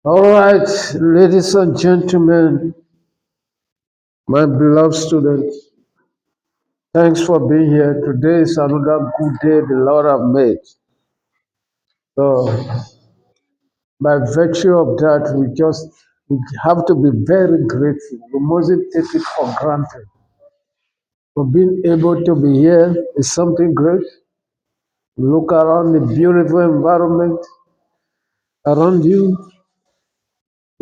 All right, ladies and gentlemen, my beloved students, thanks for being here. Today is another good day the Lord have made. So, by virtue of that, we have to be very grateful. We mustn't take it for granted. For being able to be here is something great. Look around the beautiful environment around you.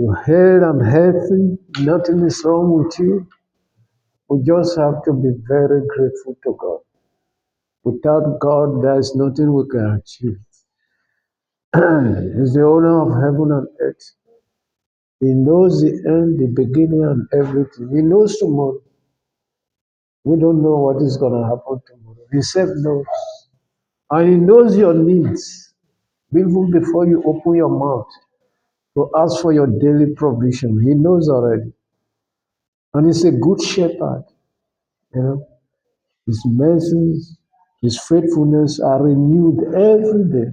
You're healthy and healthy. Nothing is wrong with you. We just have to be very grateful to God. Without God, there is nothing we can achieve. He's the owner of heaven and earth. He knows the end, the beginning, and everything. He knows tomorrow. We don't know what is going to happen tomorrow. He self knows. And He knows your needs even before you open your mouth to ask for your daily provision. He knows already. And He's a good shepherd. You know, His mercies, His faithfulness are renewed every day.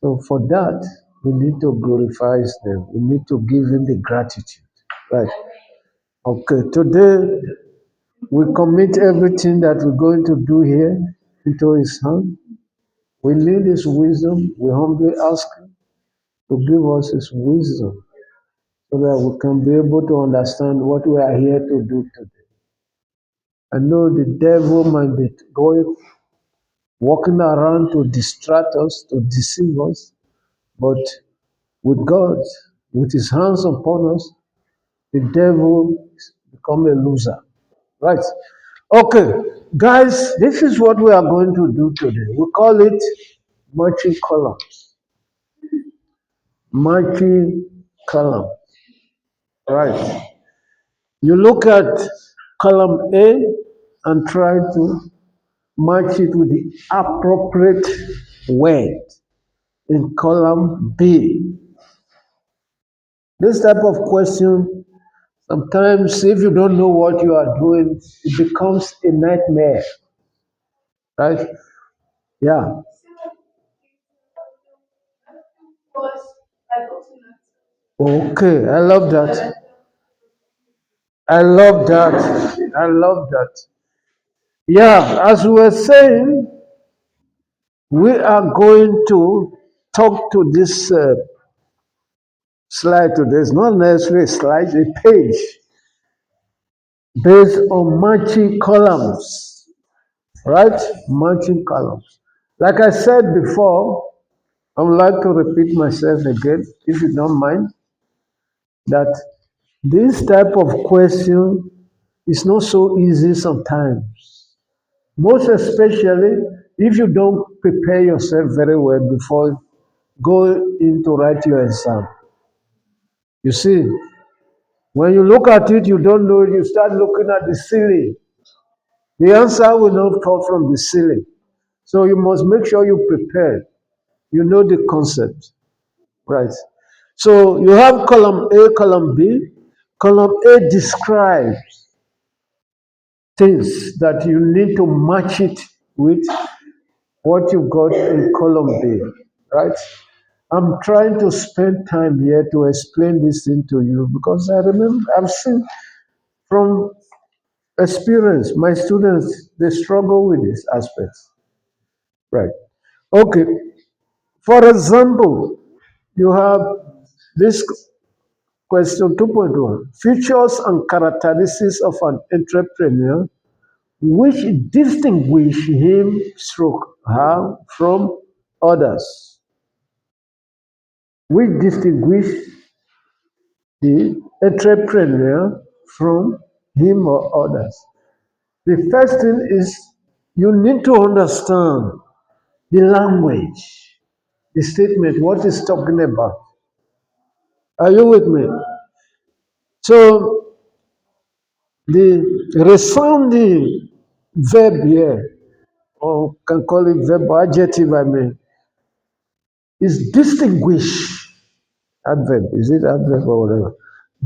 So for that, we need to glorify His name. We need to give Him the gratitude. Right. Okay. Today we commit everything that we're going to do here into His hand. We need His wisdom. We humbly ask Him to give us His wisdom so that we can be able to understand what we are here to do today. I know the devil might be going, walking around to distract us, to deceive us, but with God, with His hands upon us, the devil become a loser. Right. Okay, guys, this is what we are going to do today. We call it marching columns. Marching column. Right. You look at column A and try to match it with the appropriate word in column B. This type of question, sometimes if you don't know what you are doing, it becomes a nightmare. Right? Yeah. Okay, I love that. I love that. I love that. Yeah, as we were saying, we are going to talk to this slide today. It's not necessarily a slide, a page based on matching columns, right? Matching columns. Like I said before, I would like to repeat myself again, if you don't mind, that this type of question is not so easy sometimes. Most especially if you don't prepare yourself very well before going to write your exam. You see, when you look at it, you don't know, you start looking at the ceiling. The answer will not come from the ceiling. So you must make sure you prepare. You know the concept. Right. So you have column A, column B. Column A describes things that you need to match it with what you got in column B, right? I'm trying to spend time here to explain this thing to you because I remember I've seen from experience my students they struggle with these aspects, right? Okay, for example, you have this question 2.1 features and characteristics of an entrepreneur which distinguish him stroke her from others. Which distinguish the entrepreneur from him or others. The first thing is you need to understand the language, the statement, what it's talking about. Are you with me? So the resounding verb here, or can call it verb or adjective, I mean, is distinguish. Adverb, is it adverb or whatever?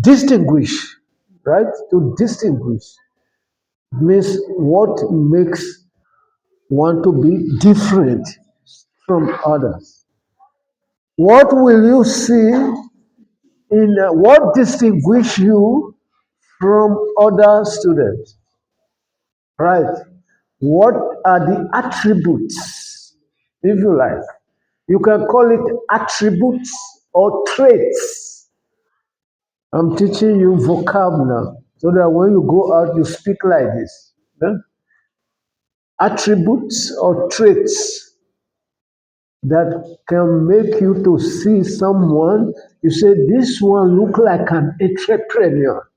Distinguish, right? To distinguish means what makes one to be different from others. What will you see in what distinguish you from other students, right? What are the attributes, if you like? You can call it attributes or traits. I'm teaching you vocab now, so that when you go out, you speak like this. Yeah? Attributes or traits that can make you to see someone, you say, this one look like an entrepreneur.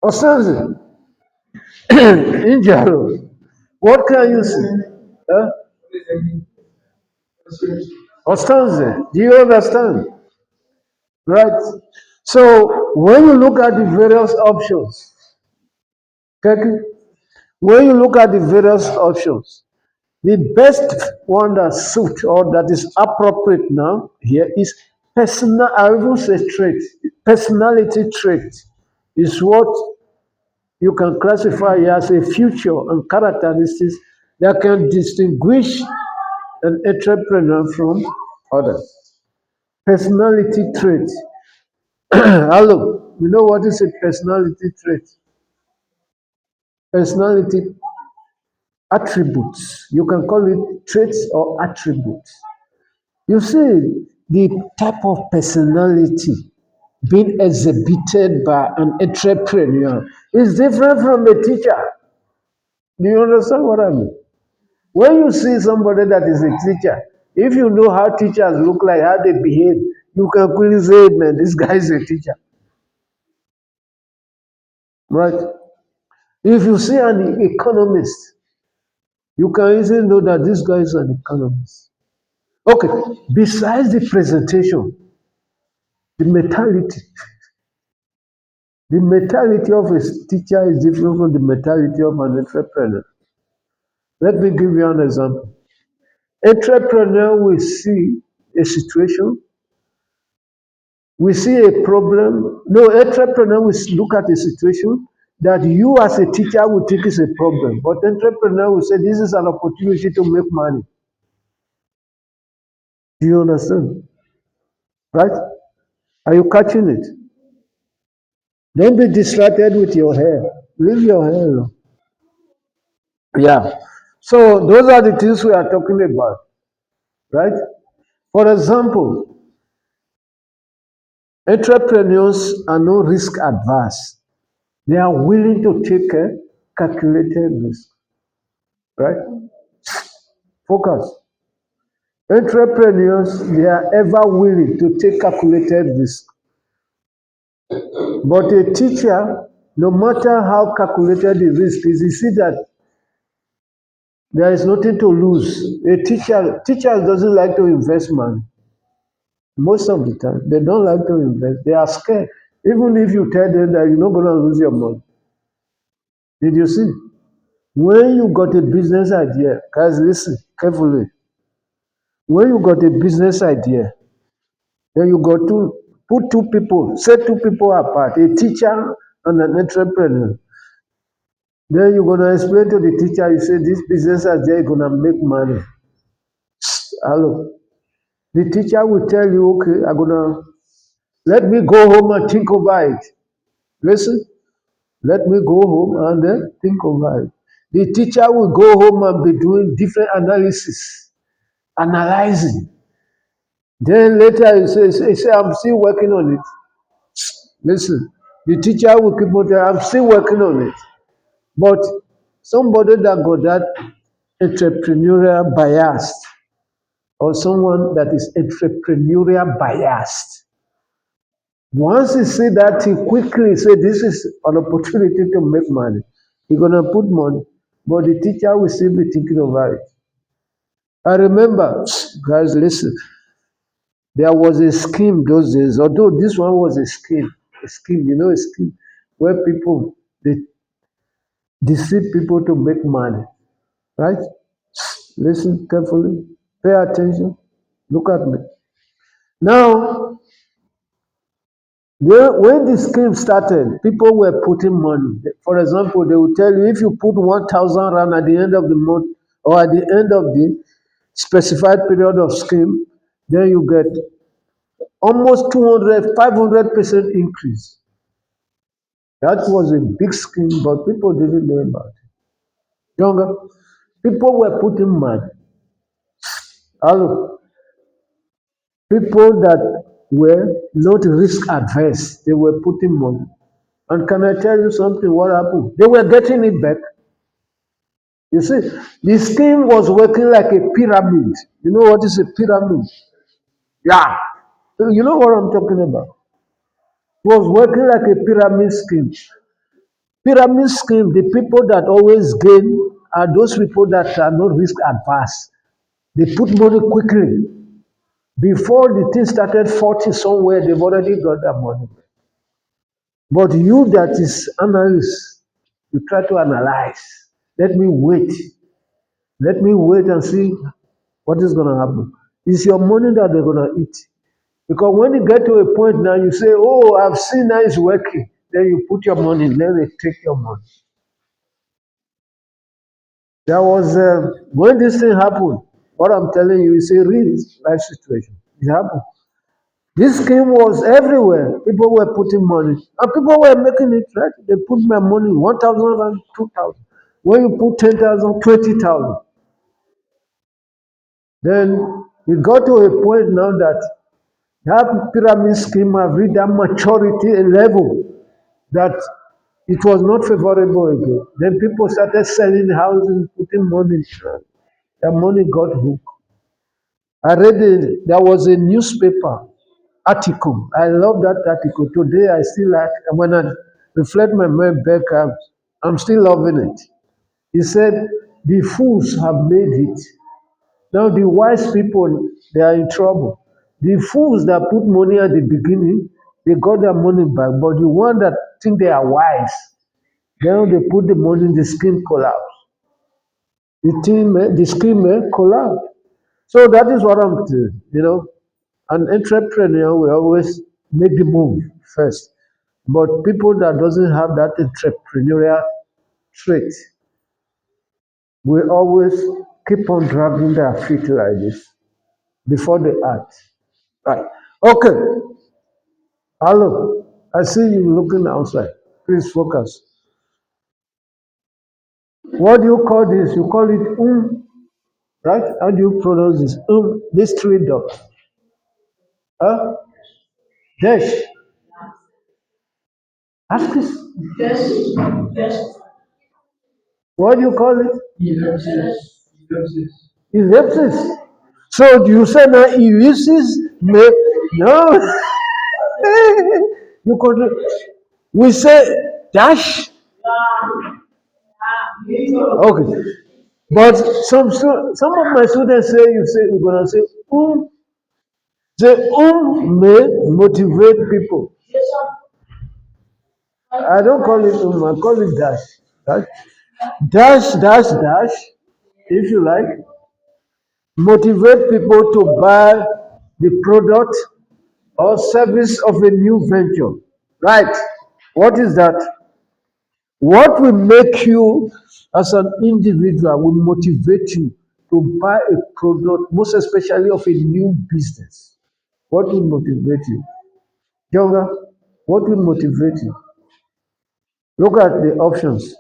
Or something. In general, what can you see? Huh? Ostanze, do you understand? Right? So when you look at the various options, okay, when you look at the various options, the best one that suits or that is appropriate now here is personal, I will say trait. Personality trait is what you can classify as a feature and characteristics that can distinguish an entrepreneur from others. Personality trait. Hello, you know what is a personality trait? Personality attributes. You can call it traits or attributes. You see, the type of personality being exhibited by an entrepreneur is different from a teacher. Do you understand what I mean? When you see somebody that is a teacher, if you know how teachers look like, how they behave, you can quickly say, man, this guy is a teacher. Right? If you see an economist, you can easily know that this guy is an economist. Okay, besides the presentation, the mentality. The mentality of a teacher is different from the mentality of an entrepreneur. Let me give you an example. Entrepreneur will see a situation, we see a problem. No, entrepreneur will look at a situation that you as a teacher will think is a problem. But entrepreneur will say this is an opportunity to make money. Do you understand? Right? Are you catching it? Don't be distracted with your hair. Leave your hair alone. Yeah. So those are the things we are talking about. Right? For example, entrepreneurs are no risk adverse. They are willing to take a calculated risk. Right? Focus. Entrepreneurs, they are ever willing to take calculated risk. But a teacher, no matter how calculated the risk is, you see that there is nothing to lose. A teacher doesn't like to invest money. Most of the time, they don't like to invest. They are scared. Even if you tell them that you're not going to lose your money. Did you see? When you got a business idea, guys, listen carefully. When you got a business idea, then you got to put two people, set two people apart, a teacher and an entrepreneur. Then you're going to explain to the teacher, you say, this business idea is going to make money. Hello. The teacher will tell you, okay, I'm going to, let me go home and think over it. Listen, let me go home and think over it. The teacher will go home and be doing different analysis, analyzing. Then later he say, I'm still working on it. Listen, the teacher will keep on telling, I'm still working on it. But somebody that got that entrepreneurial bias, or someone that is entrepreneurial biased, once he see that, he quickly say, this is an opportunity to make money. He's going to put money, but the teacher will still be thinking about it. I remember, guys, listen, there was a scheme those days, although this one was a scheme, a scheme where people, they deceive people to make money, right? Listen carefully, pay attention, look at me. Now, when the scheme started, people were putting money. For example, they will tell you if you put 1,000 rand at the end of the month or at the end of the specified period of scheme, then you get Almost 200, 500% increase. That was a big scheme, but people didn't know about it. Younger, people were putting money. Hello, people that were not risk adverse, they were putting money. And can I tell you something? What happened? They were getting it back. You see, the scheme was working like a pyramid. You know what is a pyramid? Yeah. You know what I'm talking about? It was working like a pyramid scheme. Pyramid scheme, the people that always gain are those people that are not risk adverse. They put money quickly. Before the thing started 40 somewhere, they've already got that money. But you that is analyst, you try to analyze. Let me wait. Let me wait and see what is going to happen. It's your money that they're going to eat. Because when you get to a point now, you say, oh, I've seen that it's working. Then you put your money, then they take your money. There was, when this thing happened, what I'm telling you is a real life situation. It happened. This scheme was everywhere. People were putting money. And people were making it, right? They put my money, 1,000 and 2,000. When you put 10,000, 20,000. Then it got to a point now that that pyramid scheme have reached that maturity level that it was not favorable again. Then people started selling houses, putting money. Their money got hooked. I read it, there was a newspaper article. I love that article. Today I still like, when I reflect my mind back, I'm still loving it. He said, the fools have made it. Now the wise people, they are in trouble. The fools that put money at the beginning, they got their money back. But the one that think they are wise, then they put the money in the scheme collapse. The scheme collapse. So that is what I'm doing. An entrepreneur will always make the move first. But people that doesn't have that entrepreneurial trait will always keep on dragging their feet like this before they act. Right. Okay. Hello. I see you looking outside. Please focus. What do you call this? You call it right? How do you pronounce this? These three dots. Huh? Dash. Ask this. What do you call it? Ellipsis. So do you say now ellipsis may no? You could we say dash. Okay. But some of my students say you're gonna say the may motivate people. I don't call it I call it dash. Right? Dash, dash, dash, if you like, motivate people to buy the product or service of a new venture. Right? What is that? What will make you as an individual will motivate you to buy a product, most especially of a new business. What will motivate you? Younger, what will motivate you? Look at the options.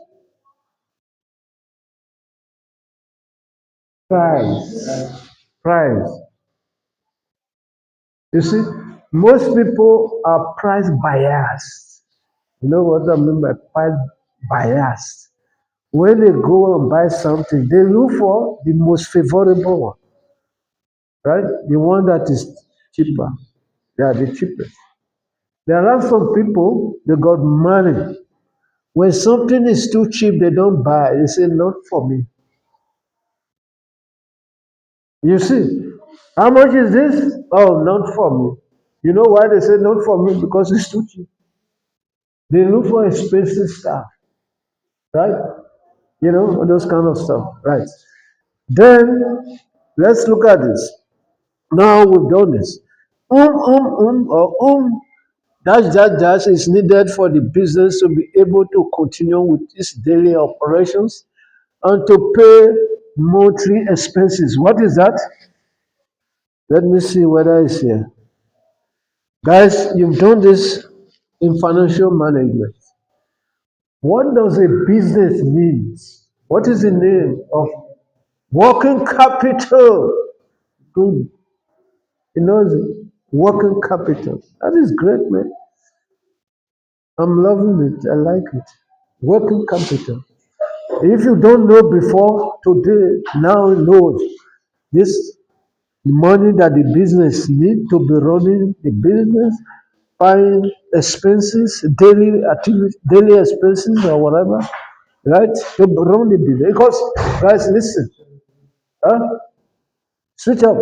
Price. Price. You see, most people are price biased. You know what I mean by price biased? When they go and buy something, they look for the most favorable one, right? The one that is cheaper. They are the cheapest. There are some people, they got money. When something is too cheap, they don't buy. They say, not for me. You see, how much is this? Oh, not for me. You know why they say not for me? Because it's too cheap. They look for expensive stuff, right? Those kind of stuff, right? Then let's look at this. Now we've done this. Or dash is needed for the business to be able to continue with its daily operations and to pay monthly expenses. What is that? Let me see whether it's here. Guys, you've done this in financial management. What does a business need? What is the name of working capital? Good. Working capital. That is great, man. I'm loving it. I like it. Working capital. If you don't know before today, now you know this money that the business need to be running the business, buying expenses, daily activity, daily expenses or whatever, right? To run the business. Because guys, listen, huh? Switch up.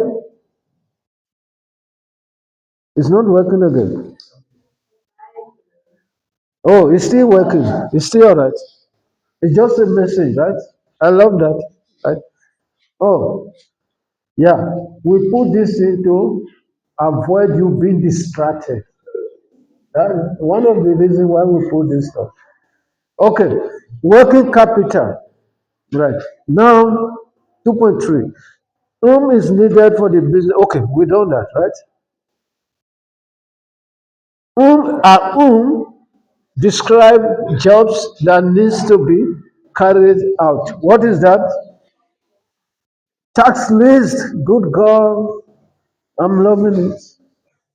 It's not working again. Oh, it's still working. It's still alright. It's just a message, right? I love that. Right? Oh, yeah. We put this in to avoid you being distracted. That's one of the reasons why we put this stuff. Okay, working capital. Right. Now, 2.3. Whom is needed for the business? Okay, we know that, right? Whom describe jobs that needs to be carried out. What is that? Tax list. Good God, I'm loving it.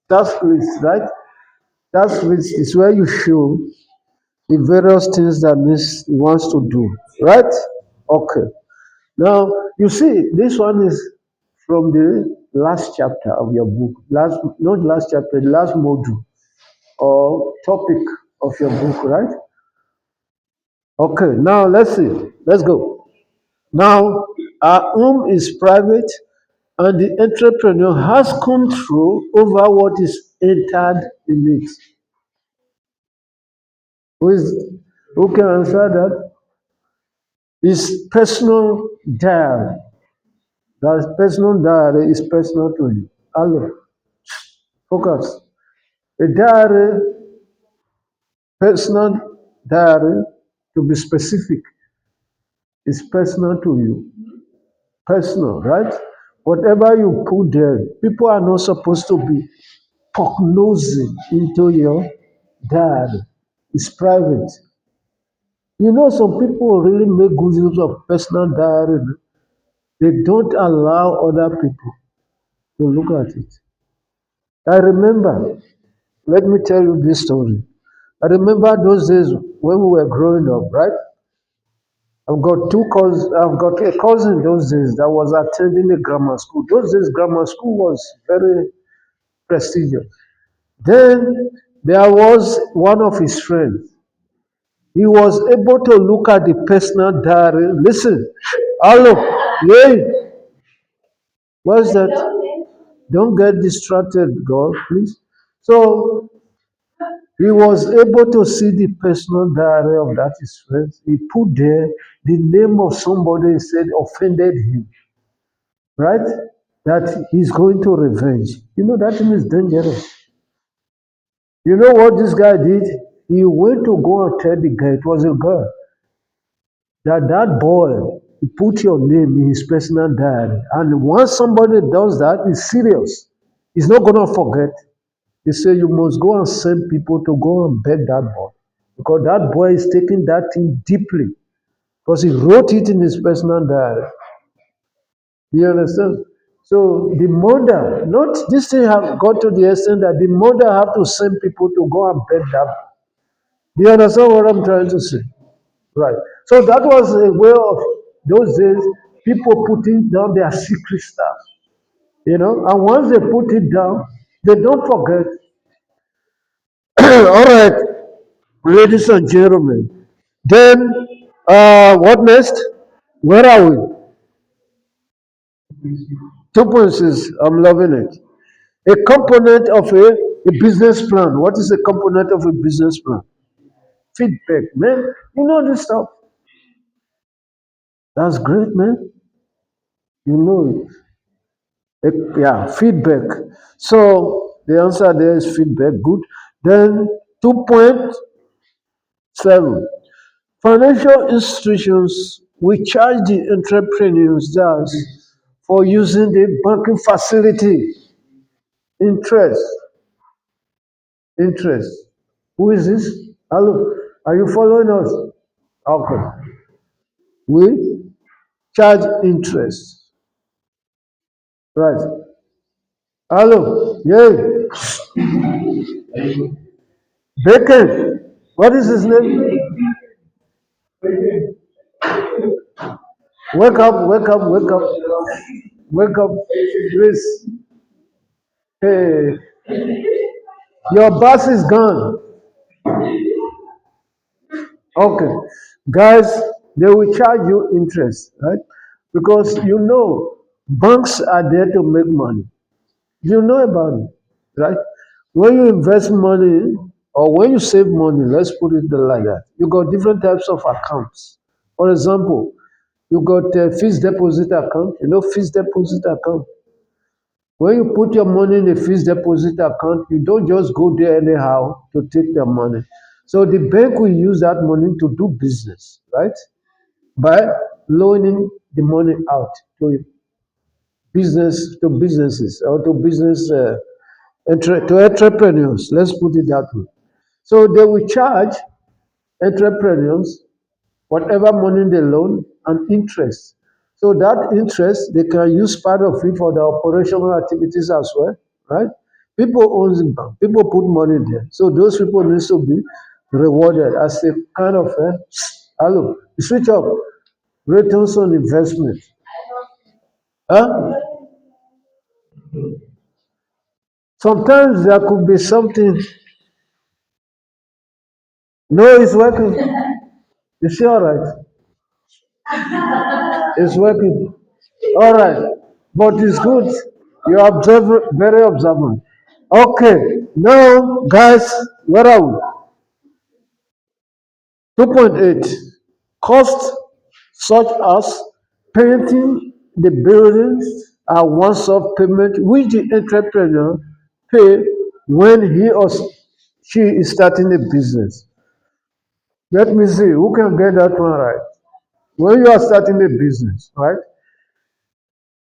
Tax list, right? Tax list is where you show the various things that needs he wants to do, right? Okay. Now you see, this one is from the last chapter of your book. Last, not last chapter, the last module or topic of your book, right? Okay. Now let's see. Let's go. Now, our home is private, and the entrepreneur has control over what is entered in it. Who is who can answer that? Is personal diary. That personal diary is personal to you. Hello, focus. A diary, personal diary, to be specific, is personal to you. Personal, right? Whatever you put there, people are not supposed to be prognosing into your diary. It's private. You know, some people really make good use of personal diary. They don't allow other people to look at it. I remember, let me tell you this story. I remember those days when we were growing up, right? I've got two cousins. I've got a cousin those days that was attending a grammar school. Those days, grammar school was very prestigious. Then there was one of his friends. He was able to look at the personal diary. Listen, hello, yeah, what's that? Don't get distracted, God, please. So he was able to see the personal diary of that his friend. He put there the name of somebody he said offended him, right? That he's going to revenge. You know that thing is dangerous. You know what this guy did? He went to go and tell the guy, it was a girl, that that boy he put your name in his personal diary. And once somebody does that, it's serious. He's not going to forget. He said, you must go and send people to go and beg that boy. Because that boy is taking that thing deeply. Because he wrote it in his personal diary. You understand? So the mother, not this thing have got to the extent that the mother have to send people to go and beg that boy. Do you understand what I'm trying to say? Right. So that was a way of those days, people putting down their secret stuff. You know, and once they put it down, they don't forget. All right, ladies and gentlemen. Then, what next? Where are we? 2.6. I'm loving it. A component of a business plan. What is a component of a business plan? Feedback, man. You know this stuff. That's great, man. You know it. Yeah, feedback. So the answer there is feedback. Good. Then 2.7. Financial institutions will charge the entrepreneurs thus for using the banking facility interest. interest. Who is this? Hello, are you following us? Okay. We charge interest. Right. Hello, yeah. Bacon. What is his name? Wake up, wake up, wake up, wake up, please. Hey, your bus is gone. Okay, guys, they will charge you interest, right? Because banks are there to make money. You know about it, right? When you invest money or when you save money, let's put it like that, you got different types of accounts. For example, you got a fixed deposit account. Fixed deposit account. When you put your money in a fixed deposit account, you don't just go there anyhow to take the money. So the bank will use that money to do business, right? By loaning the money out to businesses or to to entrepreneurs. Let's put it that way. So they will charge entrepreneurs whatever money they loan and interest. So that interest, they can use part of it for the operational activities as well, right? People own the bank. People put money there. So those people need to be rewarded as a kind of, hello, switch up, returns on investment. Huh? Sometimes there could be something, no, it's working. You see, all right, it's working. All right, but it's good. You are very observant. Okay, now, guys, where are we? 2.8. Costs such as painting the buildings are one-off payment which the entrepreneur pay when he or she is starting a business. Let me see who can get that one right. When you are starting a business, right?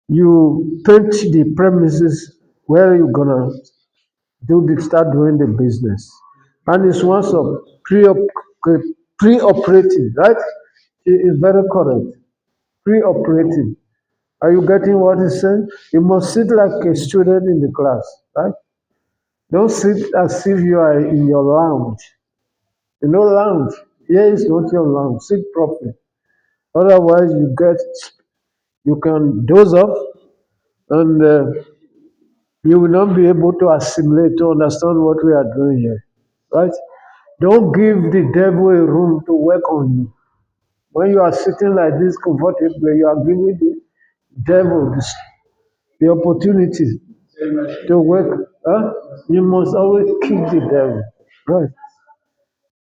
You paint the premises where you're gonna start doing the business. And it's once of pre-operating, right? It is very correct. Pre-operating. Are you getting what he's saying? You must sit like a student in the class, right? Don't sit as if you are in your lounge. Lounge. Here is not your lounge. Sit properly. Otherwise, you can doze off and you will not be able to assimilate, to understand what we are doing here, right? Don't give the devil a room to work on you. When you are sitting like this comfortably, you are giving the devil the opportunity to work. Huh? You must always kick the devil. Right.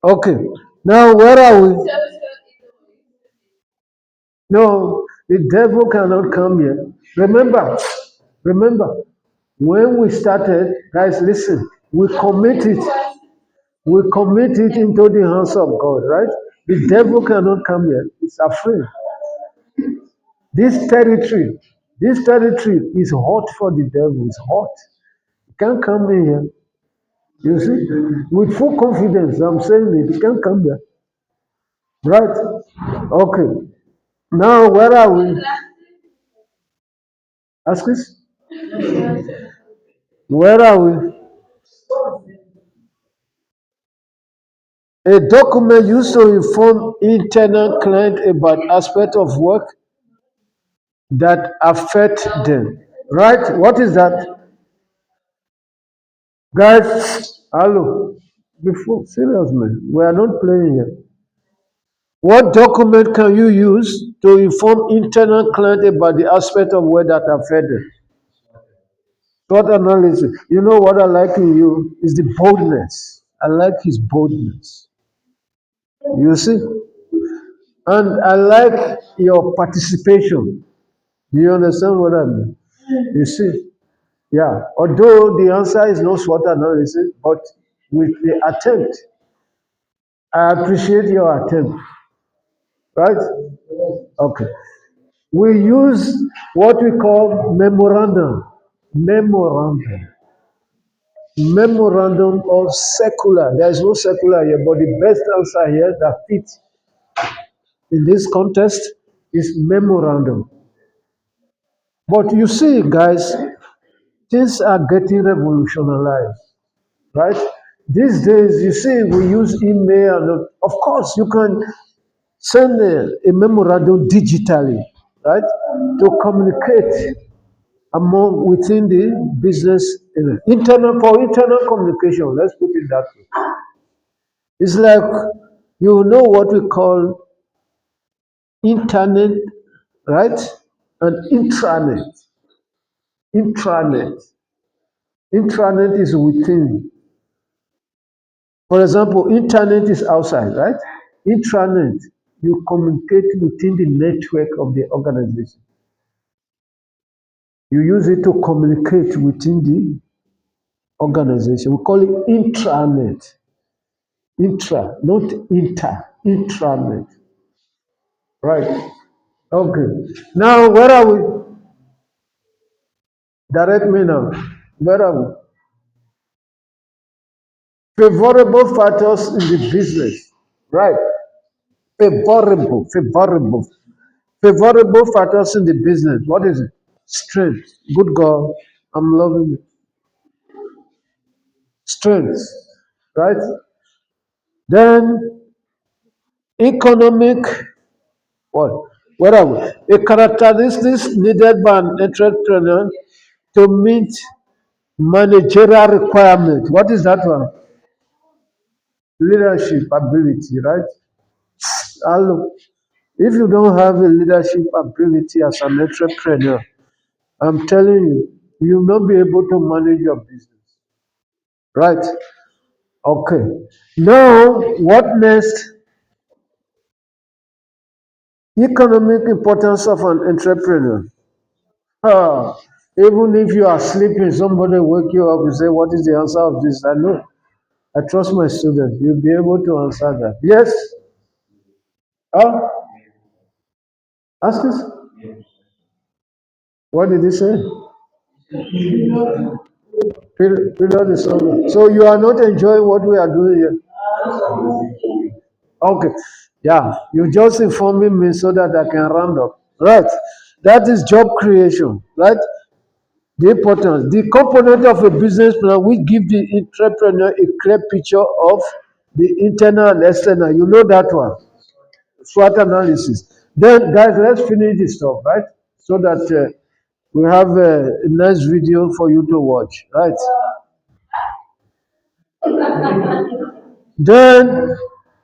Okay. Now, where are we? No, the devil cannot come here. Remember, when we started, guys, listen, we commit it. We commit it into the hands of God, right? The devil cannot come here. It's afraid. This territory, this territory is hot for the devil. It's hot. He can't come in here. You see, with full confidence, I'm saying it. He can't come here. Right? Okay. Now, where are we? Ask us. Where are we? A document used to inform internal client about aspect of work that affect them. Right? What is that? Guys, hello. Before, serious man, we are not playing here. What document can you use to inform internal client about the aspect of work that affect them? SWOT analysis. You know what I like in you is the boldness. I like his boldness. You see? And I like your participation. Do you understand what I mean? You see? Yeah. Although the answer is no SWOT analysis, but with the attempt, I appreciate your attempt. Right? Okay. We use what we call memorandum. Memorandum. Memorandum of secular. There is no secular here, but the best answer here that fits in this context is memorandum. But you see, guys, things are getting revolutionized, right? These days, you see, we use email, and of course, you can send a memorandum digitally, right, to communicate among within the business internal for internal communication. Let's put it that way. It's like you know what we call internet, right, and intranet. Intranet. Intranet is within. For example, internet is outside, right? Intranet, you communicate within the network of the organization. You use it to communicate within the organization. We call it intranet. Intra, not inter. Intranet. Right. Okay. Now, where are we? Direct me now. Where are we? Favorable factors in the business. Right. Favorable. Favorable factors in the business. What is it? Strength. Good God. I'm loving it. Strength. Right? Then economic what? Where are we? A characteristics needed by an entrepreneur to meet managerial requirement. What is that one? Leadership ability, right? Hello. If you don't have a leadership ability as an entrepreneur, I'm telling you, you will not be able to manage your business. Right? Okay. Now, what next? Economic importance of an entrepreneur. Ah, even if you are sleeping, somebody wake you up and say, what is the answer of this? I know. I trust my students. You'll be able to answer that. Yes? Ah, ask us. What did he say? Period is over. So you are not enjoying what we are doing here. Okay. Yeah. You just informing me so that I can round up. Right. That is job creation. Right. The importance. The component of a business plan will give the entrepreneur a clear picture of the internal and external. You know that one. SWOT analysis. Then, guys, let's finish this stuff, right? So that we have a nice video for you to watch, right? Then,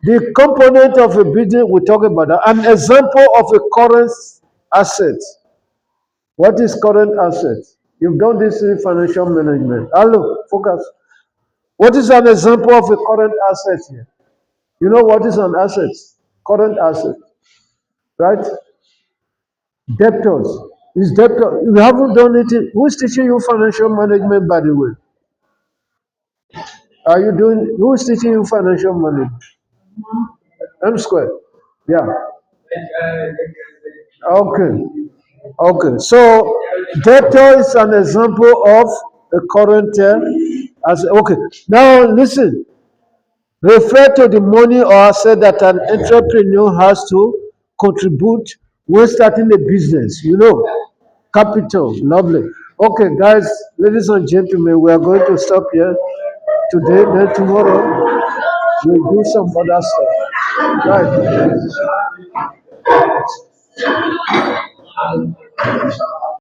the component of a business, we talk about that. An example of a current asset. What is current asset? You've done this in financial management. Hello, focus. What is an example of a current asset here? You know what is an asset? Current asset, right? Debtors. Is debtor. You haven't done it. Who's teaching you financial management, by the way? Are you doing? Who's teaching you financial management? M squared. Yeah. Okay. Okay. So debtor is an example of a current as okay. Now listen. Refer to the money or asset that an entrepreneur has to contribute when starting a business. You know, capital. Lovely. Okay, guys, ladies and gentlemen, we are going to stop here today. Then tomorrow we'll do some other stuff. Right.